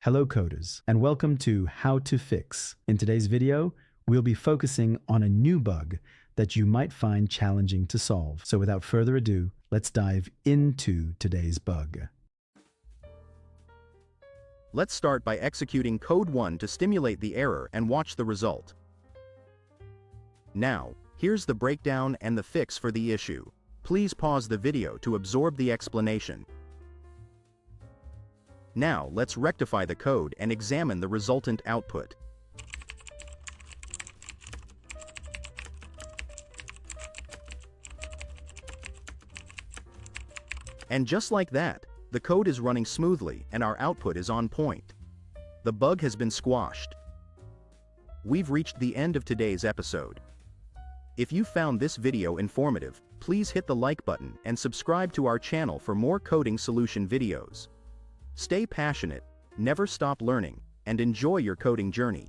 Hello coders, and welcome to How to Fix. In today's video, we'll be focusing on a new bug that you might find challenging to solve. So without further ado, let's dive into today's bug. Let's start by executing code 1 to stimulate the error and watch the result. Now, here's the breakdown and the fix for the issue. Please pause the video to absorb the explanation. Now, let's rectify the code and examine the resultant output. And just like that, the code is running smoothly and our output is on point. The bug has been squashed. We've reached the end of today's episode. If you found this video informative, please hit the like button and subscribe to our channel for more coding solution videos. Stay passionate, never stop learning, and enjoy your coding journey.